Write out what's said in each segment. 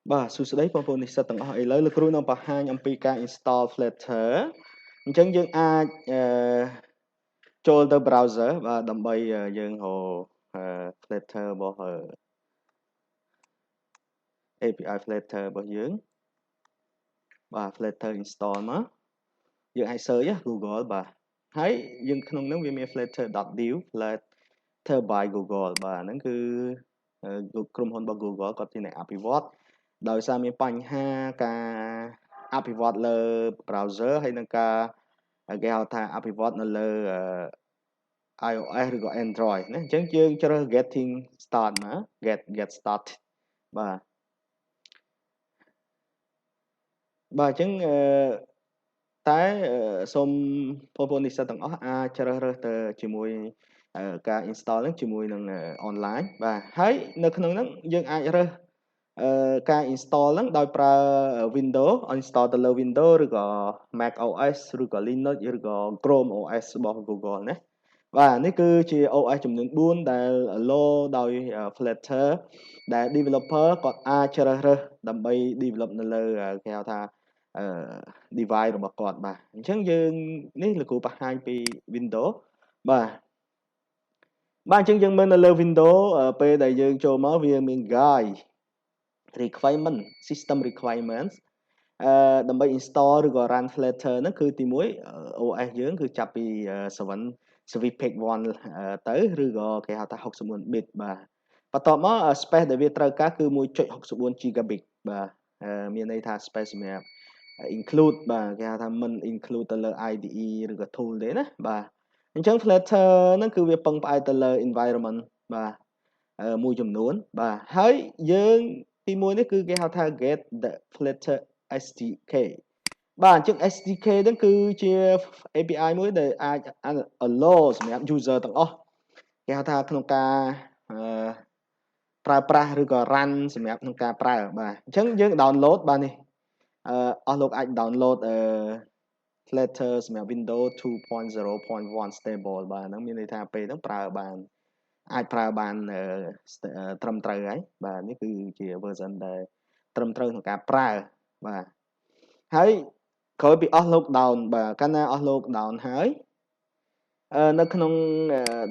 បាទសួស្តីបងប្អូននិស្សិតទាំងអស់ឥឡូវលោកគ្រូនឹងបង្ហាញអំពីការ install Flutter អញ្ចឹងយើងអាចចូលទៅ browser បាទដើម្បីយើងរក Flutter របស់ API Flutter របស់យើងបាទ Flutter install មកយើងអាច search Google បាទហើយយើងក្នុងនោះវាមាន flutter.dev Flutter by Google បាទហ្នឹងគឺក្រុមហ៊ុនរបស់ Google គាត់ជាអ្នកអភិវឌ្ឍដោយសារមានបញ្ហាការអភិវឌ្ឍលើ browser ហើយនឹងការគេហៅថាអភិវឌ្ឍនៅលើ iOS ឬក៏ Android ណាអញ្ចឹងយើងជ្រើស getting start មក get start បាទអញ្ចឹងតែសូមបងប្អូននិស្សិតទាំងអស់អាចជ្រើសរើសទៅជាមួយការ install ហ្នឹងជាមួយនឹង online បាទហើយនៅក្នុងហ្នឹងយើងអាចរើសការ install ហ្នឹងដោយប្រើ Windows install ទៅលើ Windows ឬក៏ Mac OS ឬក៏ Linux ឬក៏ Chrome OS របស់ Google ណាបាទនេះគឺជា OS ចំនួន4ដែល load ដោយ Flutter ដែល developer គាត់អាចជ្រើសរើសដើម្បី develop នៅលើគេហៅថាdevice របស់គាត់បាទអញ្ចឹងយើងនេះលោកគ្រូបង្ហាញពី Windows បាទអញ្ចឹងយើងមើលនៅលើ Windows ពេលដែលយើងចូលមកវាមាន guide requirement system requirements ដើម្បី install ឬក៏ run Flutter ហ្នឹងគឺទី1 OS យើងគឺចាប់ពី7 Civic 1ទៅឬក៏គេហៅថា64 bit បាទបន្ទាប់មក space ដែលវាត្រូវការគឺ 1.64 gigabit បាទមានន័យថា space សម្រាប់ include បាទគេហៅថាមិន include ទៅលើ IDE ឬក៏ tool ទេណាបាទអញ្ចឹង Flutter ហ្នឹងគឺវាពឹងផ្អែកទៅលើ environment បាទមួយចំនួនបាទហើយយើងទី1នេះគឺគេហៅថា get the Flutter SDK បាទអញ្ចឹង SDK ហ្នឹងគឺជា API មួយដែលអាច allow សម្រាប់ user ទាំងអស់គេហៅថាក្នុងការប្រើប្រាស់ឬក៏ run សម្រាប់ក្នុងការប្រើបាទអញ្ចឹងយើង download បាទនេះអស់លោកអាច download Flutter សម្រាប់ Windows 2.0.1 stable បាទហ្នឹងមានន័យថាពេលហ្នឹងប្រើបានអាចប្រើបានត្រឹមត្រូវហើយបាទនេះគឺជា version ដែលត្រឹមត្រូវក្នុងការប្រើបាទហើយក្រោយពីអស់លោក down បាទកាលណាអស់លោក down ហើយនៅក្នុង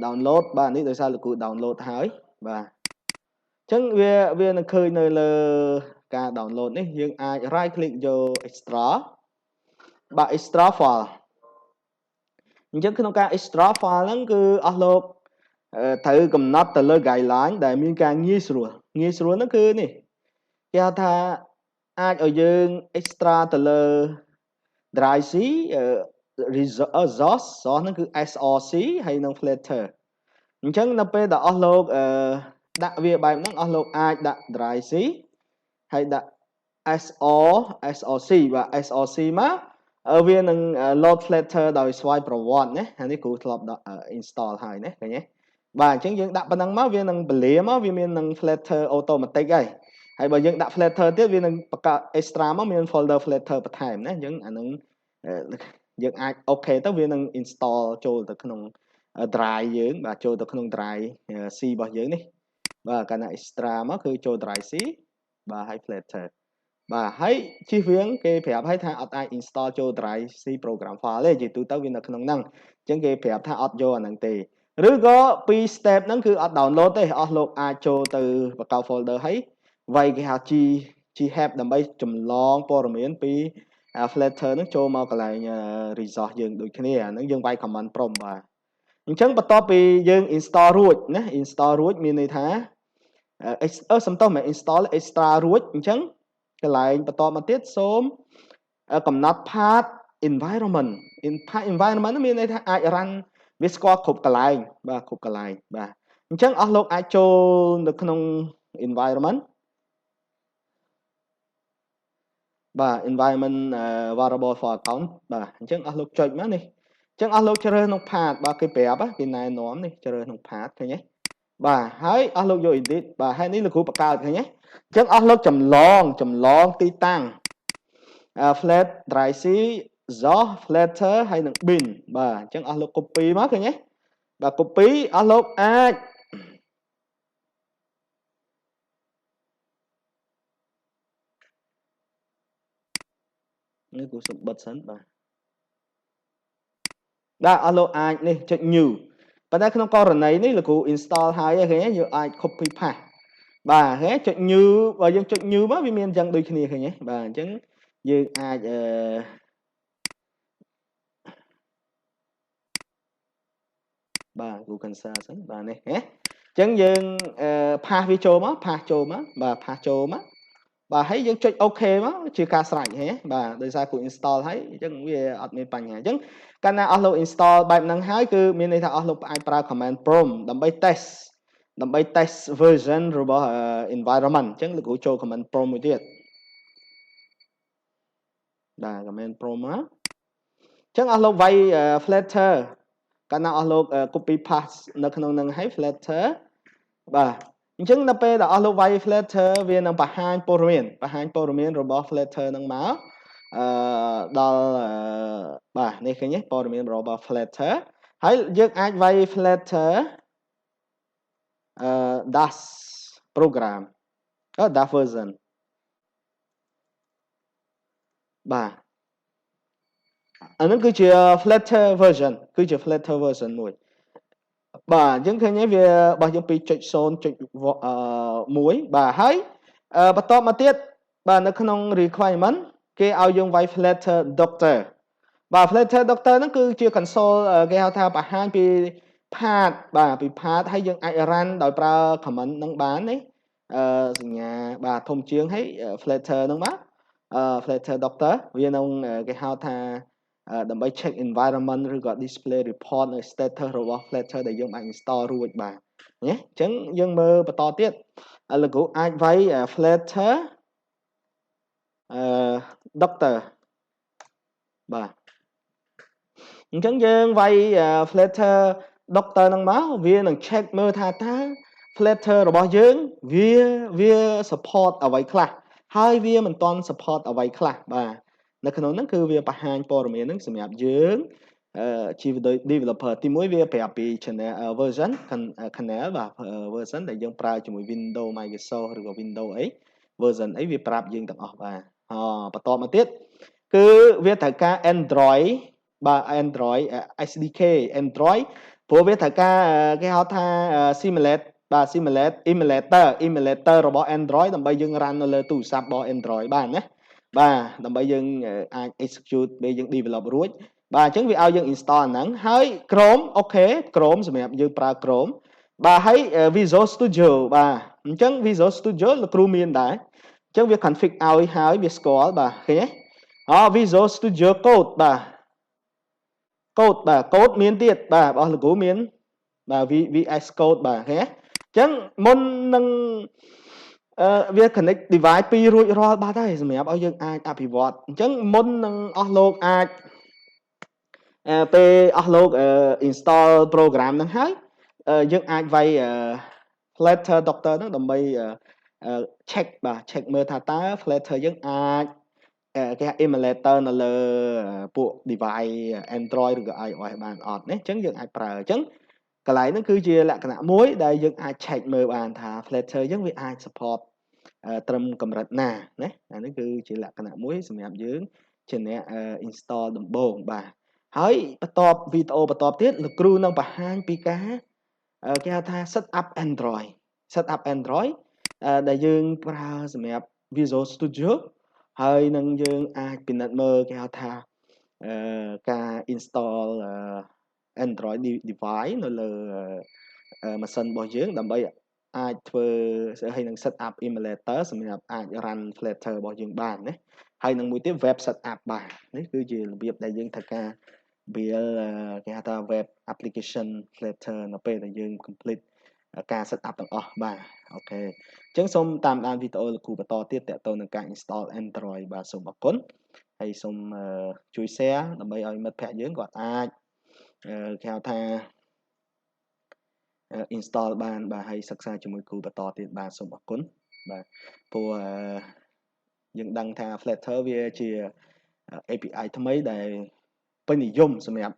download បាទនេះដោយសារលោកគ្រូ download ហើយបាទអញ្ចឹងវានឹងឃើញនៅលើការ download នេះយើងអាច right click យក extra បាទ extra file អញ្ចឹងក្នុងការ extra file ហ្នឹងគឺអស់លោកត្រូវកំណត់ទៅលើ guideline ដែលមានការងាយស្រួលហ្នឹងគឺនេះគេហៅថាអាចឲ្យយើង extra ទៅលើ drive C resource ហ្នឹងគឺ src ហើយនឹង Flutter អញ្ចឹងនៅពេលដែលអស់លោកដាក់វាបែបហ្នឹងអស់លោកអាចដាក់ drive C ហើយដាក់ src បាទ src មកវានឹង load Flutter ដោយស្វ័យប្រវត្តិណាអានេះគ្រូធ្លាប់ install ហើយណាឃើញទេបាទអញ្ចឹងយើងដាក់ប៉ុណ្ណឹងមកវានឹងពលាមកវាមាននឹង Flutter automatic ហើយបើយើងដាក់ Flutter ទៀតវានឹងបង្កើត extra មកមាន folder Flutter បន្ថែមណាអញ្ចឹងអានឹងយើងអាច OK ទៅវានឹង install ចូលទៅក្នុង drive យើងបាទចូលទៅក្នុង drive C របស់យើងនេះបាទកាលណា extra មកគឺចូល drive C បាទហើយ Flutter បាទហើយជិះវៀងគេប្រាប់ឲ្យថាអត់អាច install ចូល drive C program file ទេជាទូទៅវានៅក្នុងហ្នឹងអញ្ចឹងគេប្រាប់ថាអត់យកអាហ្នឹងទេឬក៏ពី step ហ្នឹងគឺអត់ download ទេអស់លោកអាចចូលទៅបង្កើត folder ហើយវាយគេហៅ help ដើម្បីចម្លងព័ត៌មានពី Flutter ហ្នឹងចូលមកកន្លែង resource យើងដូចគ្នាអាហ្នឹងយើងវាយ command prompt បាទអញ្ចឹងបន្ទាប់ពីយើង install រួចណា install រួចមានន័យថាសំទោសមិន install extra រួចអញ្ចឹងកន្លែងបន្តមកទៀតសូមកំណត់ path environment environment មានន័យថាអាច run វាស្គាល់គ្រប់កន្លែងបាទគ្រប់កន្លែងបាទអញ្ចឹងអស់លោកអាចចូលនៅក្នុង environment បាទ environment variable for account បាទអញ្ចឹងអស់លោកចុចមកនេះអញ្ចឹងអស់លោកជ្រើសក្នុង path បាទគេប្រាប់គេណែនាំនេះជ្រើសក្នុង path ឃើញទេបាទហើយអស់លោកយក edit បាទហើយនេះលោកគ្រូបង្កើតឃើញទេអញ្ចឹងអស់លោកចម្លងទីតាំង flat drive C exhaust Flutter ហើយនឹង bin បាទអញ្ចឹងអស់លោក copy មកឃើញទេបាទ copy អស់លោកអាច នេះគូសុំបិទសិនបាទអស់លោកអាចនេះចុច new ប៉ុន្តែក្នុងករណីនេះលោកគ្រូ install ហើយឃើញយើងអាច copy paste បាទឃើញចុច new បើយើងចុច new មកវាមានអញ្ចឹងដូចគ្នាឃើញទេបាទអញ្ចឹងយើងអាចបាទគ្រូ cancel សិនបាទនេះហ៎អញ្ចឹងយើងpass វាចូលមក pass ចូលមកបាទ pass ចូលមកបាទហើយយើងចុច OK មកជាការស្រេចហ៎បាទដោយសារគ្រូ install ហើយអញ្ចឹងវាអត់មានបញ្ហាអញ្ចឹងកាលណាអស់លោក install បែបហ្នឹងហើយគឺមានន័យថាអស់លោកអាចប្រើ command prompt ដើម្បី test version របស់ environment អញ្ចឹងលោកគ្រូចូល command prompt មួយទៀតបាទ command prompt មកអញ្ចឹងអស់លោកវាយ Flutter កាលណាអស់លោក copy paste នៅក្នុងនឹងឲ្យ Flutter បាទអញ្ចឹងដល់ពេលដែលអស់លោកវាយ Flutter វានឹងបង្ហាញព័ត៌មានរបស់ Flutter នឹងមកដល់បាទនេះឃើញទេព័ត៌មានរបស់ Flutter ហើយយើងអាចវាយ Flutter dash program dash version បាទអានឹងគឺជា Flutter version គឺជា Flutter version មួយបាទអញ្ចឹងឃើញទេវារបស់យើង 2.0.1 បាទហើយបន្តមកទៀតបាទនៅក្នុង requirement គេឲ្យយើងវាយ Flutter Doctor បាទ Flutter Doctor ហ្នឹងគឺជា console គេហៅថាបង្ហាញពី path បាទពី path ហើយយើងអាច run ដោយប្រើ command ហ្នឹងបាននេះសញ្ញាបាទធំជាងហើយ Flutter ហ្នឹងបាទFlutter Doctor វានឹងគេហៅថាដើម្បី check environment ឬក៏ display report នៅ status របស់ Flutter ដែលយើងអាច install រួចបាទណាអញ្ចឹងយើងមើលបន្តទៀតលោកគ្រូអាចវាយ Flutter Doctor បាទអញ្ចឹងយើងវាយ Flutter Doctor ហ្នឹងមកវានឹង check មើលថាតើ Flutter របស់យើងវា support អ្វីខ្លះហើយវាមិនទាន់ support អ្វីខ្លះបាទនៅក្នុងហ្នឹងគឺវាបង្ហាញព័ត៌មានហ្នឹងសម្រាប់យើងជា developer ទីមួយវាប្រាប់ពី channel version channel បាទ version ដែលយើងប្រើជាមួយ Windows Microsoft ឬក៏ Windows អី version អីវាប្រាប់យើងទាំងអស់បាទបន្តមកទៀតគឺវាត្រូវការ Android បាទ Android SDK Android ព្រោះវាត្រូវការគេហៅថា simulate បាទ emulator របស់ Android ដើម្បីយើង run នៅលើទូរស័ព្ទរបស់ Android បានណាបាទដើម្បីយើងអាច execute ពេលយើង develop រួចបាទអញ្ចឹងវាឲ្យយើង install អាហ្នឹងហើយ Chrome អូខេ Chrome សម្រាប់យើងប្រើ Chrome បាទហើយ Visual Studio បាទអញ្ចឹង Visual Studio លោកគ្រូមានដែរអញ្ចឹងវា config ឲ្យហើយវាស្គាល់បាទឃើញទេVisual Studio Code បាទ code មានទៀតបាទរបស់លោកគ្រូមានបាទ VS Code បាទឃើញទេអញ្ចឹងមុននឹងវា connect device ពីររួចរាល់បាត់ហើយសម្រាប់ឲ្យយើងអាចអភិវឌ្ឍអញ្ចឹងមុននឹងអស់លោកអាចពេលអស់លោក install program ហ្នឹងហើយយើងអាចវាយ Flutter Doctor ហ្នឹងដើម្បី check បាទ check មើលថាតើ Flutter យើងអាចគេហៅ emulator នៅលើពួក device Android ឬក៏ iOS បានអត់ណាអញ្ចឹងយើងអាចប្រើអញ្ចឹងកន្លែងហ្នឹងគឺជាលក្ខណៈមួយដែលយើងអាច check មើលបានថា Flutter យើងវាអាច support ត្រឹមកម្រិតណាណាអានេះគឺជាលក្ខណៈមួយសម្រាប់យើងជាអ្នក install ដំបូងបាទហើយបន្ទាប់វីដេអូបន្ទាប់ទៀតលោកគ្រូនឹងបង្ហាញពីការគេហៅថា set up Android ដែលយើងប្រើសម្រាប់ Visual Studio ហើយនឹងយើងអាចពិនិត្យមើលគេហៅថាការ install Android device នៅលើម៉ាស៊ីនរបស់យើងដើម្បីអាចធ្វើហើយនឹង set up emulator សម្រាប់អាច run Flutter របស់យើងបានណាហើយនឹងមួយទៀត web setup បាទនេះគឺជារបៀបដែលយើងត្រូវការ build គេហៅថា web application Flutter នៅពេលដែលយើង complete ការ set up ទាំងអស់បាទអូខេអញ្ចឹងសូមតាមដានវីដេអូលោកគ្រូបន្តទៀតតទៅនឹងការ install Android បាទសូមអរគុណហើយសូមជួយ share ដើម្បីឲ្យមិត្តភ័ក្តិយើងគាត់អាចគេហៅថា install បានបាទហើយសិក្សាជាមួយគ្រូបន្តទៀតបាទសូមអរគុណបាទព្រោះយើងដឹងថា Flutter វាជា API ថ្មីដែលពេញនិយមសម្រាប់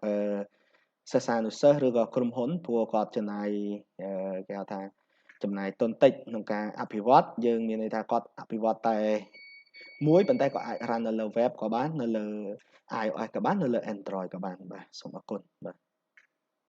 សិស្សានុសិស្សឬក៏ក្រុមហ៊ុនព្រោះគាត់ចំណាយគេហៅថាចំណាយទុនតិចក្នុងការអភិវឌ្ឍយើងមានន័យថាគាត់អភិវឌ្ឍតែ មួយប៉ុន្តែក៏អាច run នៅលើ web ក៏បាននៅលើ iOS ក៏បាននៅលើ Android ក៏បានបាទសូមអរគុណបាទ